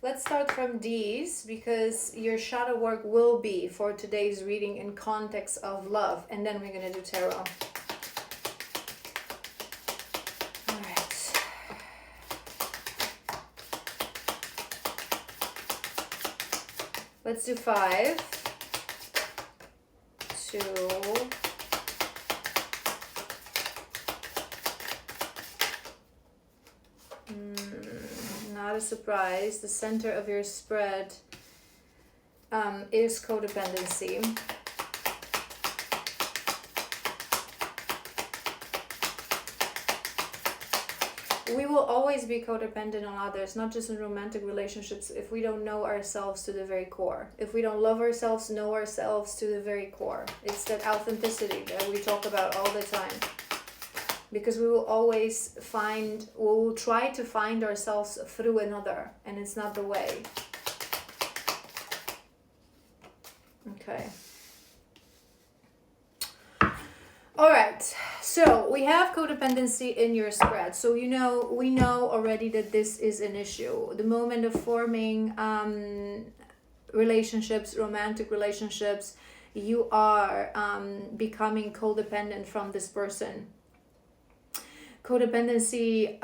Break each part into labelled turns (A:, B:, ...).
A: Let's start from D's, because your shadow work will be for today's reading in context of love, and then we're going to do tarot. All right. Let's do 5, 2, not a surprise. The center of your spread is codependency. We will always be codependent on others, not just in romantic relationships, if we don't know ourselves to the very core. If we don't love ourselves, know ourselves to the very core. It's that authenticity that we talk about all the time. Because we will always we'll try to find ourselves through another, and it's not the way. Okay. All right, so we have codependency in your spread. So we know already that this is an issue. The moment of forming relationships, romantic relationships, you are becoming codependent from this person. Codependency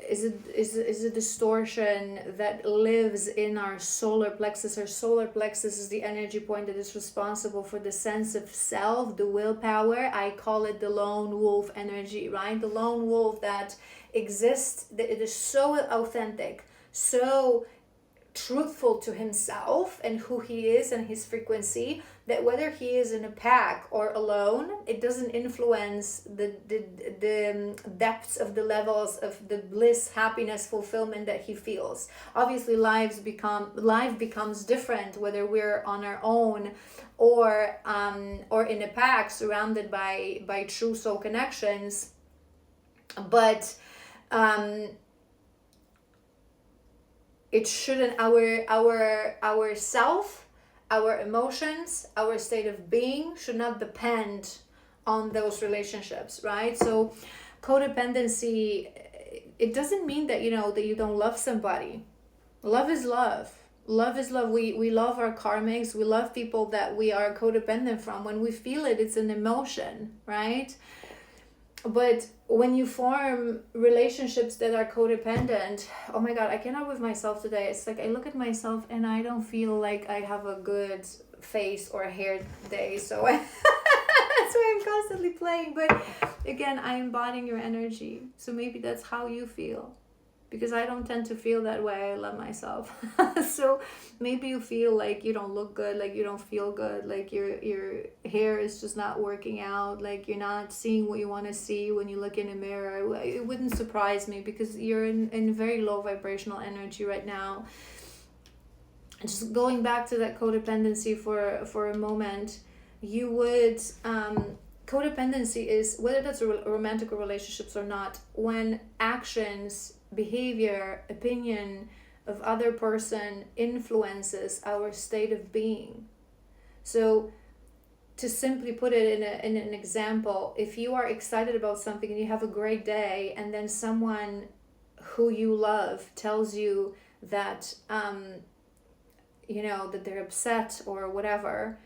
A: is a distortion that lives in our solar plexus. Our solar plexus is the energy point that is responsible for the sense of self, the willpower. I call it the lone wolf energy, right? The lone wolf that exists, it is so authentic, so truthful to himself and who he is and his frequency, that whether he is in a pack or alone, it doesn't influence the depths of the levels of the bliss, happiness, fulfillment that he feels. Obviously, life becomes different whether we're on our own or in a pack surrounded by true soul connections. But it shouldn't, our self, our emotions, our state of being should not depend on those relationships, right? So codependency, it doesn't mean that that you don't love somebody. Love is love. Love is love. We love our karmics. We love people that we are codependent from. When we feel it, it's an emotion, right? But when you form relationships that are codependent, oh my God, I cannot with myself today. It's like I look at myself and I don't feel like I have a good face or hair day. So that's why I'm constantly playing. But again, I'm embodying your energy. So maybe that's how you feel. Because I don't tend to feel that way. I love myself. So maybe you feel like you don't look good, like you don't feel good, like your hair is just not working out, like you're not seeing what you want to see when you look in a mirror. It wouldn't surprise me because you're in very low vibrational energy right now. Just going back to that codependency for a moment, you would... codependency is, whether that's romantic relationships or not, when actions, behavior, opinion of other person influences our state of being. So to simply put it in an example, if you are excited about something and you have a great day, and then someone who you love tells you that that they're upset or whatever,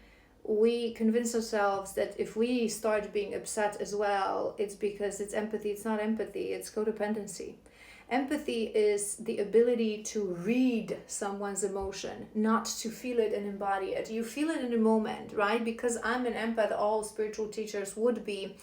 A: we convince ourselves that if we start being upset as well, it's because it's empathy. It's not empathy, it's codependency. Empathy is the ability to read someone's emotion, not to feel it and embody it. You feel it in a moment, right? Because I'm an empath, all spiritual teachers would be.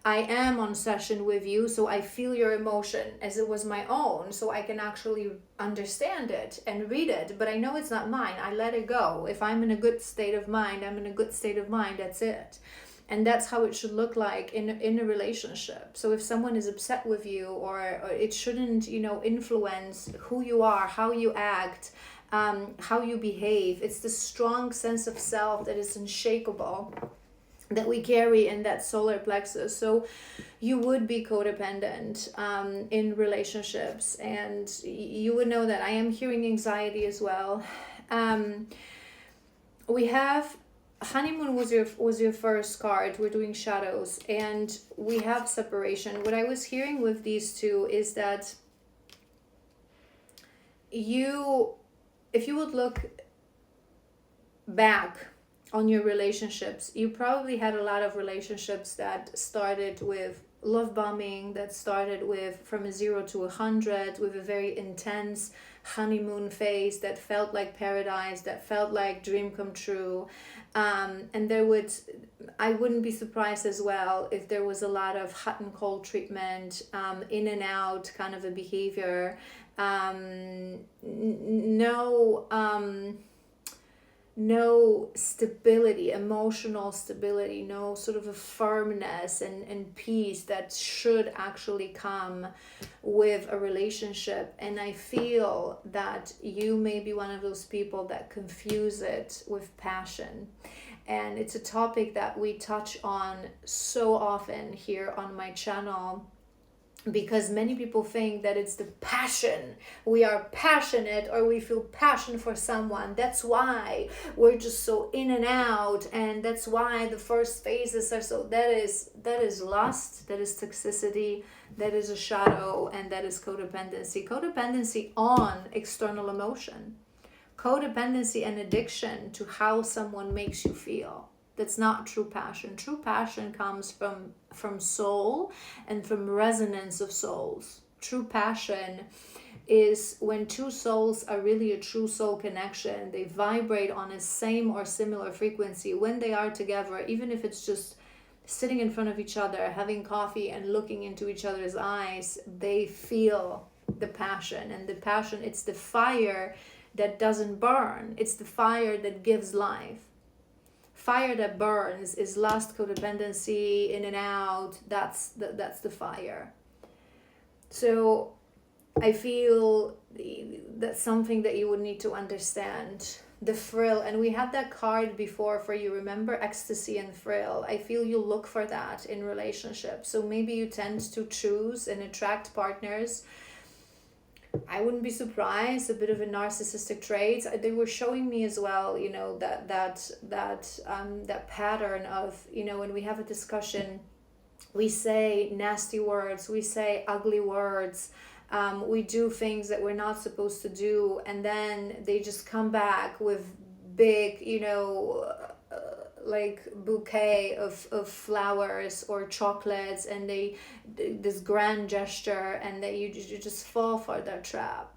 A: I am on session with you, so I feel your emotion as it was my own, so I can actually understand it and read it, but I know it's not mine. I let it go. If I'm in a good state of mind, I'm in a good state of mind, that's it. And that's how it should look like in a relationship. So if someone is upset with you, or it shouldn't, influence who you are, how you act, how you behave. It's the strong sense of self that is unshakable, that we carry in that solar plexus. So you would be codependent in relationships, and you would know that. I am hearing anxiety as well. We have honeymoon was your first card. We're doing shadows, and we have separation. What I was hearing with these two is that if you would look back on your relationships, you probably had a lot of relationships that started with love bombing, that started with from a 0 to 100, with a very intense honeymoon phase that felt like paradise, that felt like dream come true. And I wouldn't be surprised as well if there was a lot of hot and cold treatment, in and out kind of a behavior. No stability, emotional stability, no sort of a firmness and peace that should actually come with a relationship. And I feel that you may be one of those people that confuse it with passion. And it's a topic that we touch on so often here on my channel, because many people think that it's the passion. We are passionate, or we feel passion for someone. That's why we're just so in and out, and that's why the first phases are so. That is lust, that is toxicity, that is a shadow, and that is codependency. Codependency on external emotion. Codependency and addiction to how someone makes you feel. That's not true passion. True passion comes from soul and from resonance of souls. True passion is when two souls are really a true soul connection. They vibrate on a same or similar frequency when they are together, even if it's just sitting in front of each other, having coffee and looking into each other's eyes. They feel the passion, and the passion, it's the fire that doesn't burn. It's the fire that gives life. Fire that burns is lust, codependency, in and out. That's the fire. So I feel that's something that you would need to understand. The thrill, and we had that card before for you, remember, ecstasy and thrill. I feel you look for that in relationships. So maybe you tend to choose and attract partners. I wouldn't be surprised, a bit of a narcissistic trait. They were showing me as well, that pattern of, when we have a discussion, we say nasty words, we say ugly words, we do things that we're not supposed to do, and then they just come back with big, like bouquet of flowers or chocolates, and this grand gesture, and that you just fall for that trap,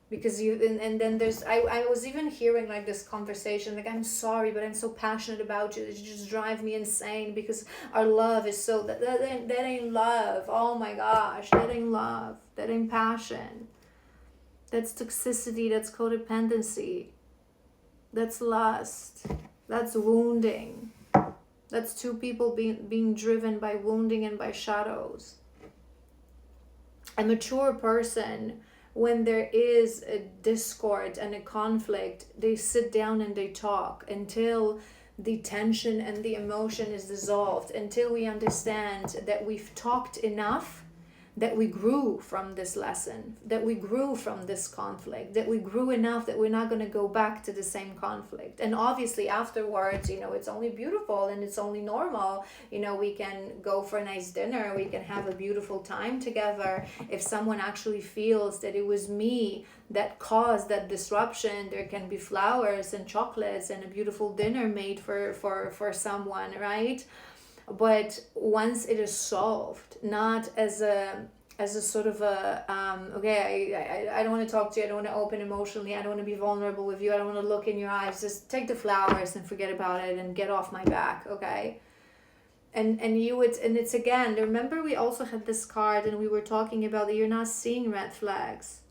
A: because and then there's I was even hearing like this conversation, like, I'm sorry, but I'm so passionate about you that you just drive me insane, because our love is so that ain't love. Oh my gosh, that ain't love, that ain't passion. That's toxicity, that's codependency, that's lust. That's wounding. That's two people being driven by wounding and by shadows. A mature person, when there is a discord and a conflict, they sit down and they talk until the tension and the emotion is dissolved, until we understand that we've talked enough, that we grew from this lesson, that we grew from this conflict, that we grew enough that we're not going to go back to the same conflict. And obviously afterwards, it's only beautiful and it's only normal. We can go for a nice dinner, we can have a beautiful time together. If someone actually feels that it was me that caused that disruption, there can be flowers and chocolates and a beautiful dinner made for someone, right? But once it is solved, not as a sort of a okay, I don't want to talk to you, I don't want to open emotionally, I don't want to be vulnerable with you, I don't want to look in your eyes, just take the flowers and forget about it and get off my back, okay? And it's again, remember we also had this card and we were talking about that you're not seeing red flags.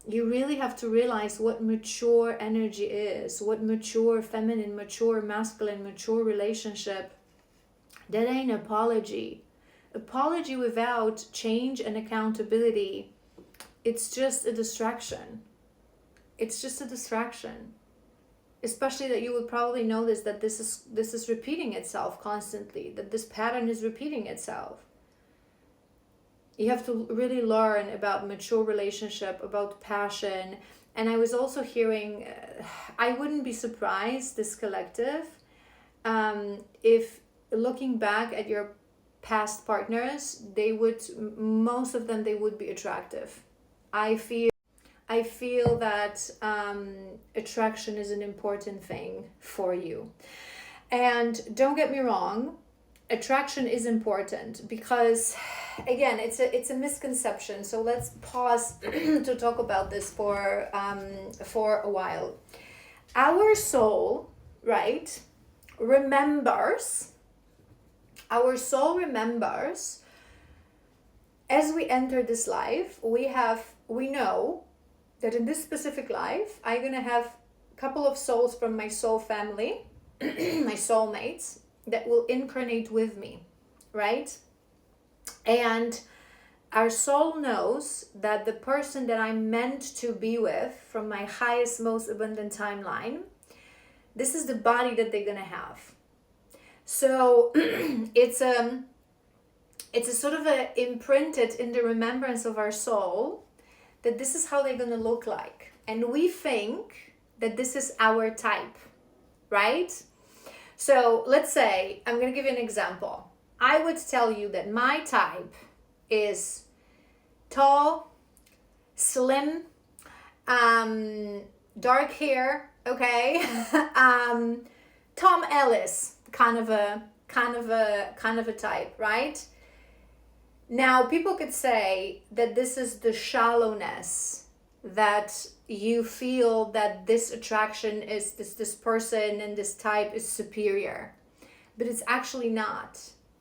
A: You really have to realize what mature energy is, what mature feminine, mature masculine, mature relationship. That ain't apology. Apology without change and accountability, it's just a distraction. It's just a distraction. Especially that you would probably notice that this is repeating itself constantly, that this pattern is repeating itself. You have to really learn about mature relationship, about passion. And I was also hearing, I wouldn't be surprised, this collective, if looking back at your past partners, most of them, they would be attractive. I feel I feel that attraction is an important thing for you. And don't get me wrong, attraction is important because, again, it's a misconception. So let's pause to talk about this for a while. Our soul, right, remembers. Our soul remembers. As we enter this life, we know that in this specific life, I'm gonna have a couple of souls from my soul family, my soulmates, that will incarnate with me, right? And our soul knows that the person that I'm meant to be with from my highest, most abundant timeline, this is the body that they're gonna have. So it's a sort of imprinted in the remembrance of our soul that this is how they're gonna look like. And we think that this is our type, right? So let's say, I'm gonna give you an example. I would tell you that my type is tall, slim, dark hair, okay? Tom Ellis, kind of a type, right? Now, people could say that this is the shallowness, that you feel that this attraction is this person and this type is superior, but it's actually not.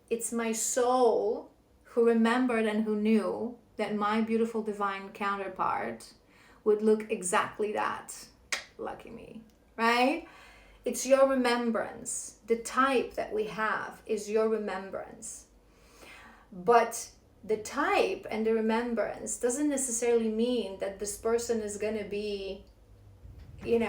A: It's my soul who remembered and who knew that my beautiful divine counterpart would look exactly that. Lucky me, right? It's your remembrance. The type that we have is your remembrance. But the type and the remembrance doesn't necessarily mean that this person is going to be, in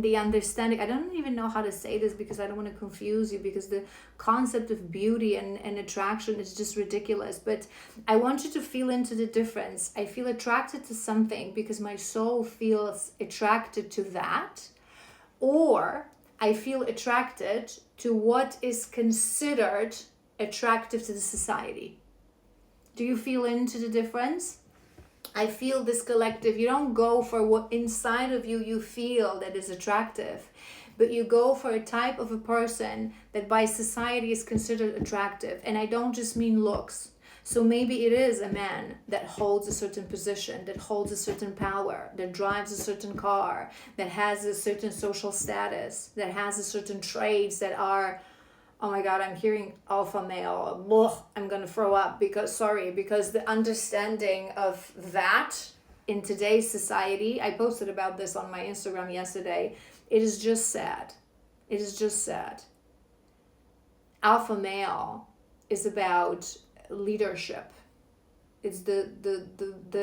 A: the understanding. I don't even know how to say this because I don't want to confuse you, because the concept of beauty and attraction is just ridiculous. But I want you to feel into the difference. I feel attracted to something because my soul feels attracted to that, or I feel attracted to what is considered attractive to the society. Do you feel into the difference? I feel this collective. You don't go for what inside of you feel that is attractive, but you go for a type of a person that by society is considered attractive. And I don't just mean looks. So maybe it is a man that holds a certain position, that holds a certain power, that drives a certain car, that has a certain social status, that has a certain traits that are, oh my God, I'm hearing alpha male. Ugh, I'm going to throw up because the understanding of that in today's society, I posted about this on my Instagram yesterday. It is just sad. It is just sad. Alpha male is about leadership. It's the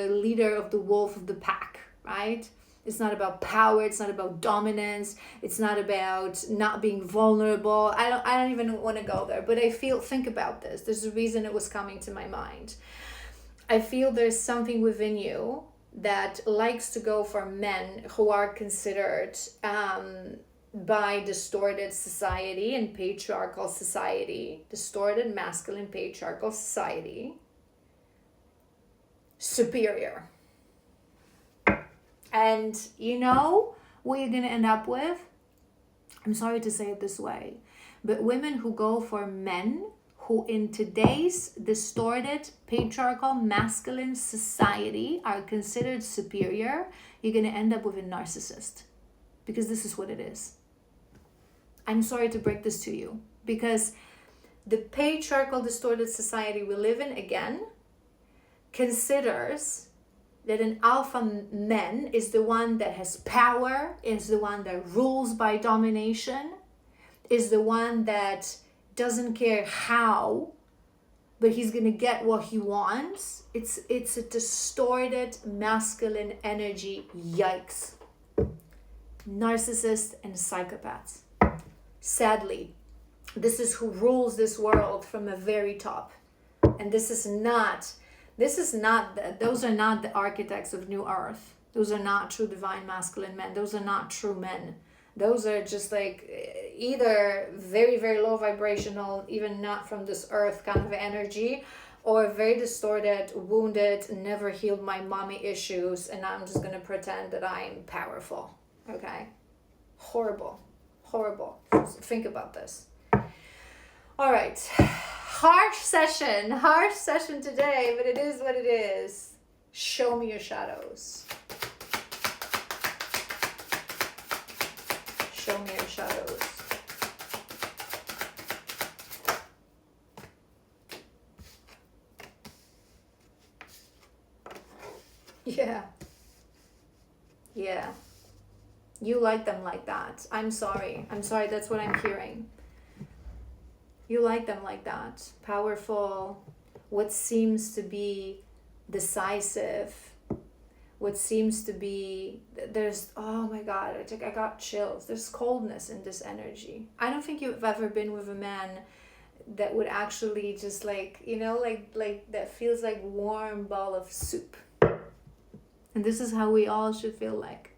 A: leader of the wolf of the pack, right? It's not about power. It's not about dominance. It's not about not being vulnerable. I don't even want to go there, but think about this. There's a reason it was coming to my mind. I feel there's something within you that likes to go for men who are considered by distorted society and patriarchal society, distorted masculine patriarchal society, superior. And you know what you're going to end up with? I'm sorry to say it this way, but women who go for men who in today's distorted patriarchal masculine society are considered superior, you're going to end up with a narcissist, because this is what it is. I'm sorry to break this to you, because the patriarchal distorted society we live in, again, considers that an alpha man is the one that has power, is the one that rules by domination, is the one that doesn't care how, but he's going to get what he wants. It's a distorted masculine energy. Yikes. Narcissists and psychopaths. Sadly, this is who rules this world from the very top. And those are not the architects of New Earth. Those are not true divine masculine men. Those are not true men. Those are just like either very, very low vibrational, even not from this earth kind of energy, or very distorted, wounded, never healed my mommy issues, and I'm just gonna pretend that I'm powerful. Okay? Horrible. Horrible. Think about this. All right. Harsh session today, but it is what it is. Show me your shadows. Show me your shadows. Yeah. Yeah. You like them like that. I'm sorry. That's what I'm hearing. You like them like that. Powerful. What seems to be decisive. What seems to be, there's, oh my God, I got chills. There's coldness in this energy. I don't think you've ever been with a man that would actually just like, like that feels like warm ball of soup. And this is how we all should feel like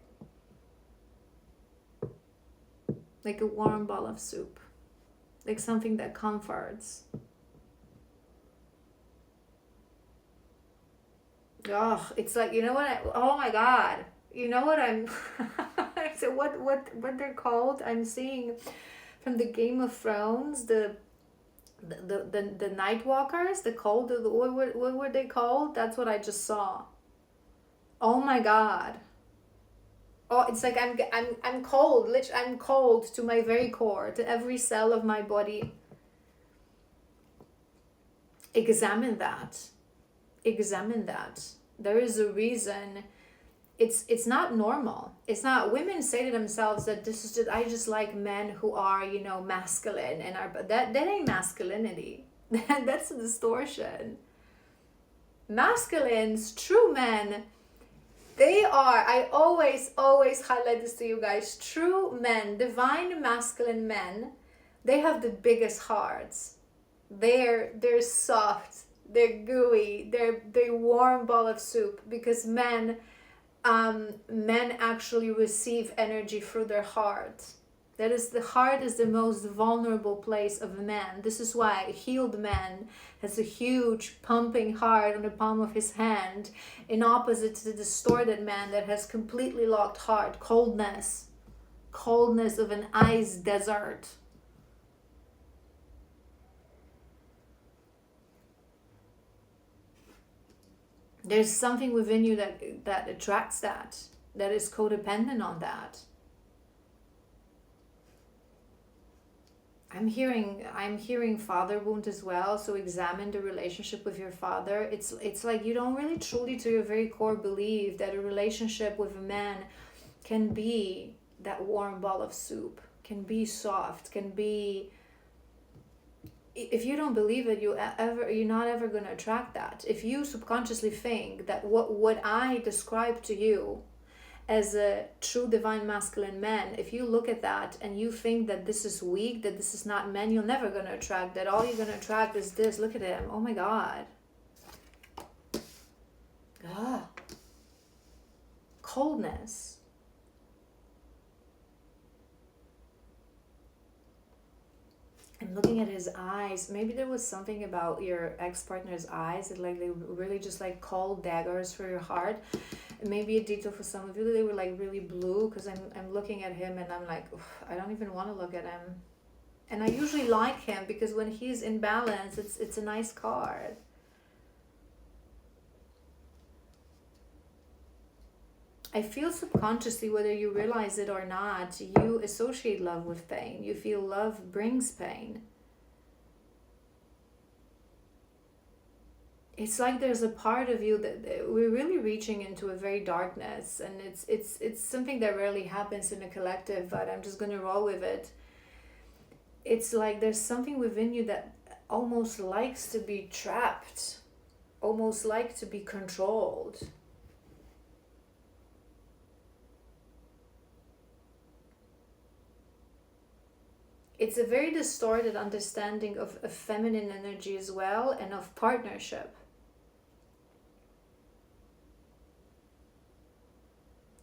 A: a warm ball of soup, like something that comforts. Oh, it's like, oh my God, I'm so what they're called, I'm seeing from the Game of Thrones, the night walkers, what were they called? That's what I just saw. Oh my God. Oh, it's like I'm cold. Literally, I'm cold to my very core, to every cell of my body. Examine that. There is a reason. It's not normal. It's not. Women say to themselves that this is just, I just like men who are, masculine, and are, that ain't masculinity. That's a distortion. Masculines, true men, they are, I always highlight this to you guys, true men, divine masculine men, they have the biggest hearts. They're soft, they're gooey, they're warm ball of soup, because men actually receive energy through their heart. That is, the heart is the most vulnerable place of a man. This is why a healed man has a huge pumping heart on the palm of his hand, in opposite to the distorted man that has completely locked heart, coldness of an ice desert. There's something within you that attracts that is codependent on that. I'm hearing father wound as well. So examine the relationship with your father. It's like you don't really truly to your very core believe that a relationship with a man can be that warm ball of soup, can be soft, can be. If you don't believe it, you're not ever going to attract that. If you subconsciously think that what I describe to you as a true divine masculine man, if you look at that and you think that this is weak, that this is not men, you're never going to attract that. All you're going to attract is this. Look at him. Oh my God. Ah. Coldness. I'm looking at his eyes. Maybe there was something about your ex-partner's eyes that like they really just like cold daggers for your heart. Maybe a detail for some of you, they were like really blue, because I'm looking at him and I'm like, I don't even want to look at him. And I usually like him because when he's in balance, it's a nice card. I feel subconsciously, whether you realize it or not, you associate love with pain. You feel love brings pain. It's like there's a part of you that we're really reaching into a very darkness, and it's something that rarely happens in a collective, but I'm just going to roll with it. It's like there's something within you that almost likes to be trapped, almost like to be controlled. It's a very distorted understanding of feminine energy as well, and of partnership.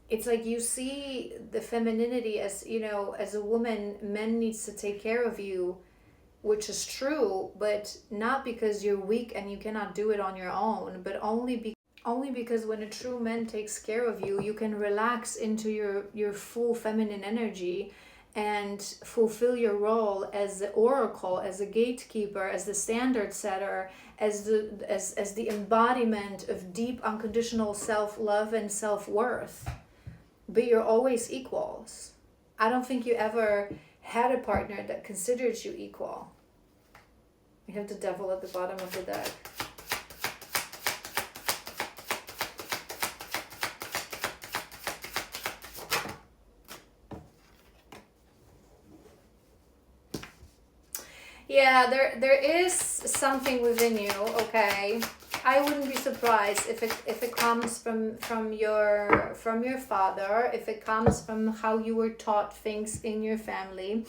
A: It's like you see the femininity as, as a woman, men needs to take care of you, which is true, but not because you're weak and you cannot do it on your own, but only because when a true man takes care of you, you can relax into your full feminine energy and fulfill your role as the oracle, as a gatekeeper, as the standard setter, as the embodiment of deep unconditional self-love and self-worth. But you're always equals. I don't think you ever had a partner that considered you equal. You have the devil at the bottom of the deck. Yeah, there is something within you, okay? I wouldn't be surprised if it comes from your father, if it comes from how you were taught things in your family.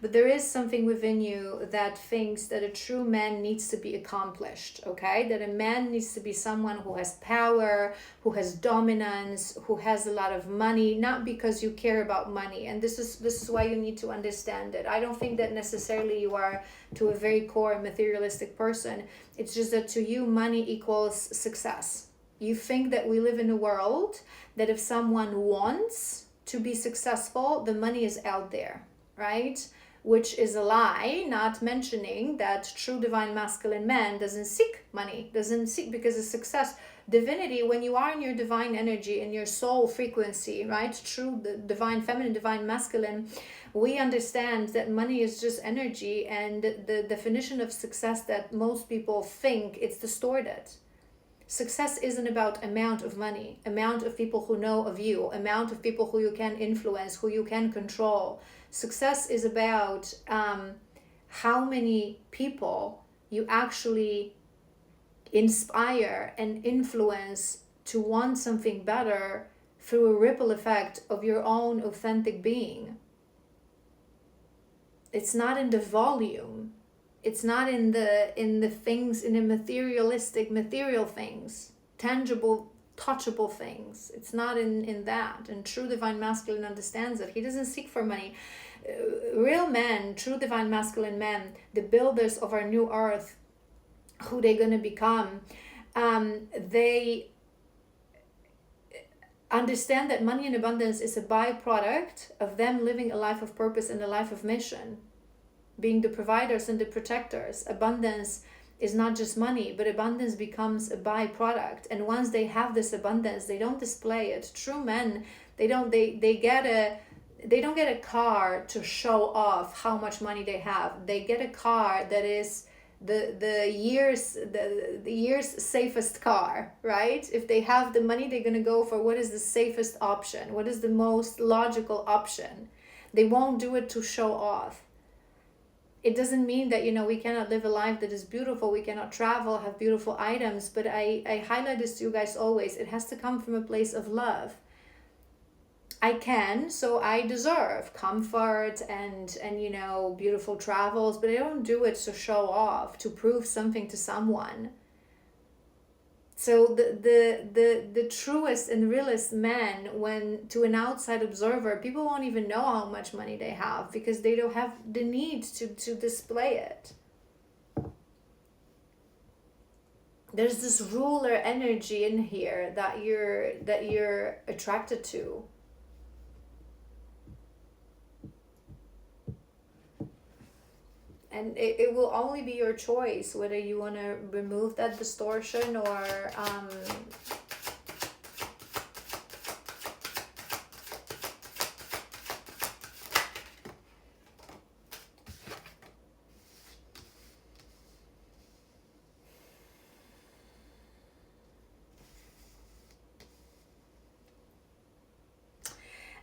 A: But there is something within you that thinks that a true man needs to be accomplished, okay? That a man needs to be someone who has power, who has dominance, who has a lot of money, not because you care about money. And this is why you need to understand it. I don't think that necessarily you are, to a very core, materialistic person. It's just that to you, money equals success. You think that we live in a world that if someone wants to be successful, the money is out there, right? Which is a lie, not mentioning that true divine masculine man doesn't seek money, doesn't seek, because of success, divinity, when you are in your divine energy, in your soul frequency, right? True the divine feminine, divine masculine, we understand that money is just energy, and the definition of success that most people think, it's distorted. Success isn't about amount of money, amount of people who know of you, amount of people who you can influence, who you can control. Success is about how many people you actually inspire and influence to want something better through a ripple effect of your own authentic being. It's not in the volume. It's not in the things, in the material things, tangible, touchable things. It's not in that. And true divine masculine understands it. He doesn't seek for money. Real men, true divine masculine men, the builders of our new earth, who they're going to become, they understand that money and abundance is a byproduct of them living a life of purpose and a life of mission, being the providers and the protectors. Abundance is not just money, but abundance becomes a byproduct. And once they have this abundance, they don't display it. True men, they don't get a car to show off how much money they have. They get a car that is the year's safest car, right? If they have the money, they're going to go for what is the safest option, what is the most logical option. They won't do it to show off. It doesn't mean that, we cannot live a life that is beautiful, we cannot travel, have beautiful items, but I highlight this to you guys always. It has to come from a place of love. I can, so I deserve comfort and beautiful travels, but I don't do it to show off, to prove something to someone. So the truest and realest men, when to an outside observer, people won't even know how much money they have because they don't have the need to display it. There's this ruler energy in here that you're attracted to. And it will only be your choice whether you want to remove that distortion or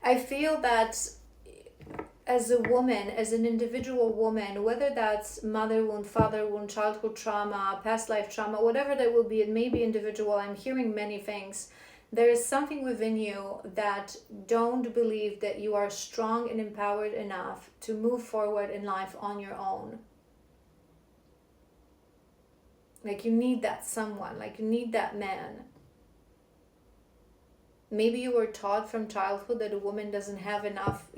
A: I feel that as a woman, as an individual woman, whether that's mother wound, father wound, childhood trauma, past life trauma, whatever that will be, it may be individual. I'm hearing many things. There is something within you that don't believe that you are strong and empowered enough to move forward in life on your own. Like you need that someone, like you need that man. Maybe you were taught from childhood that a woman doesn't have enough,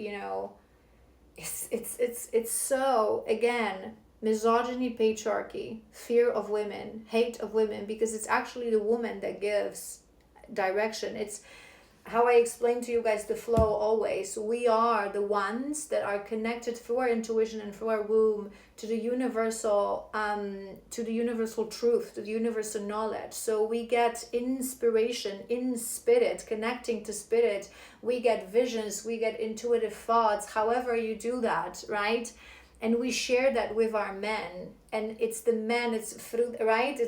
A: It's so, again, misogyny, patriarchy, fear of women, hate of women, because it's actually the woman that gives direction. It's how I explain to you guys the flow always. We are the ones that are connected through our intuition and through our womb to the universal truth, to the universal knowledge. So we get inspiration in spirit, connecting to spirit. We get visions, we get intuitive thoughts, however you do that, right? And we share that with our men, and it's the men, it's through, right?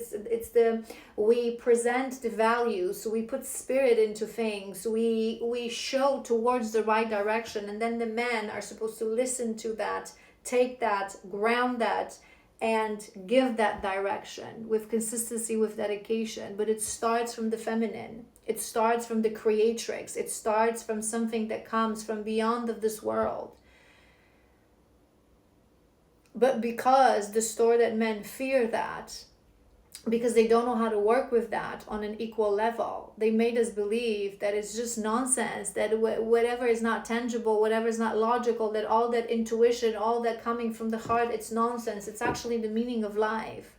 A: We present the values, we put spirit into things, we show towards the right direction, and then the men are supposed to listen to that, take that, ground that, and give that direction with consistency, with dedication. But it starts from the feminine. It starts from the creatrix. It starts from something that comes from beyond of this world. But because that men fear that, because they don't know how to work with that on an equal level, they made us believe that it's just nonsense, that whatever is not tangible, whatever is not logical, that all that intuition, all that coming from the heart, it's nonsense. It's actually the meaning of life.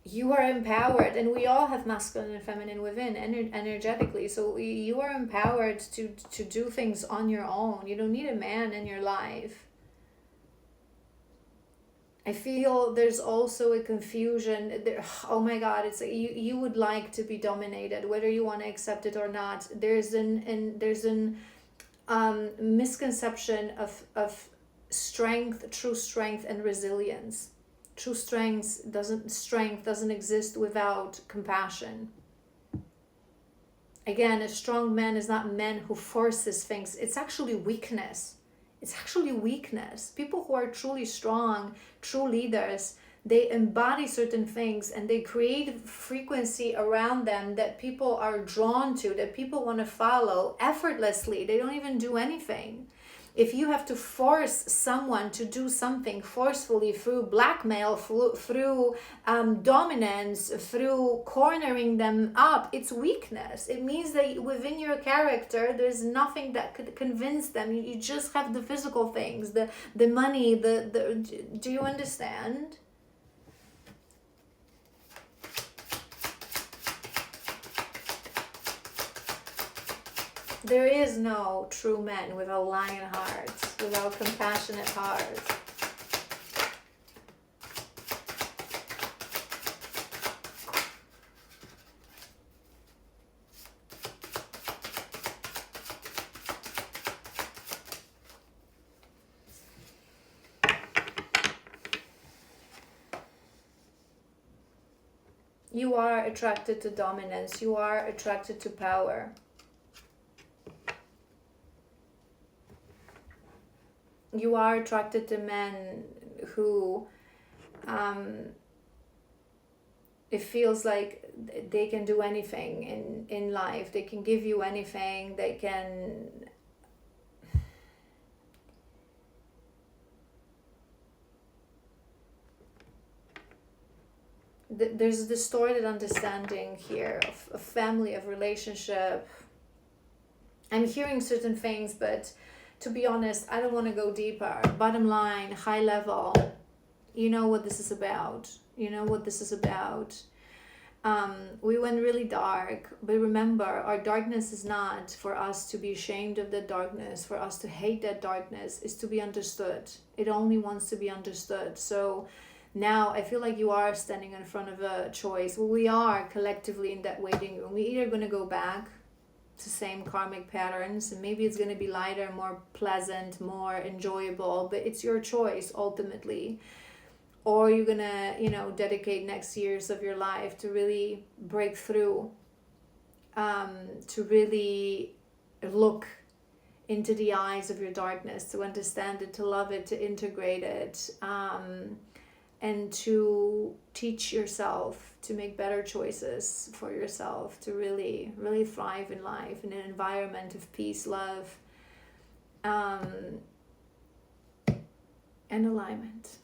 A: You are empowered, and we all have masculine and feminine within energetically. So you are empowered to do things on your own. You don't need a man in your life. I feel there's also a confusion there. Oh my God, it's you would like to be dominated, whether you want to accept it or not. There's an misconception of strength, true strength, and resilience. True strength doesn't exist without compassion. Again, a strong man is not a man who forces things. It's actually weakness. People who are truly strong, true leaders, they embody certain things and they create frequency around them that people are drawn to, that people want to follow effortlessly. They don't even do anything. If you have to force someone to do something forcefully through blackmail, through dominance, through cornering them up, it's weakness. It means that within your character, there's nothing that could convince them. You just have the physical things, the money, do you understand? There is no true man without lion hearts, without compassionate hearts. You are attracted to dominance. You are attracted to power. You are attracted to men who it feels like they can do anything in life. They can give you anything. They can there's distorted understanding here of family, of relationship. I'm hearing certain things, but to be honest, I don't want to go deeper. Bottom line, high level, you know what this is about. We went really dark, but remember, our darkness is not for us to be ashamed of that darkness, for us to hate that darkness. It's to be understood. It only wants to be understood. So now I feel like you are standing in front of a choice. Well, we are collectively in that waiting room. We're either going to go back to same karmic patterns, and maybe it's going to be lighter, more pleasant, more enjoyable, but it's your choice ultimately. Or you're going to, dedicate next years of your life to really break through, to really look into the eyes of your darkness, to understand it, to love it, to integrate it, and to teach yourself to make better choices for yourself, to really, really thrive in life in an environment of peace, love, and alignment.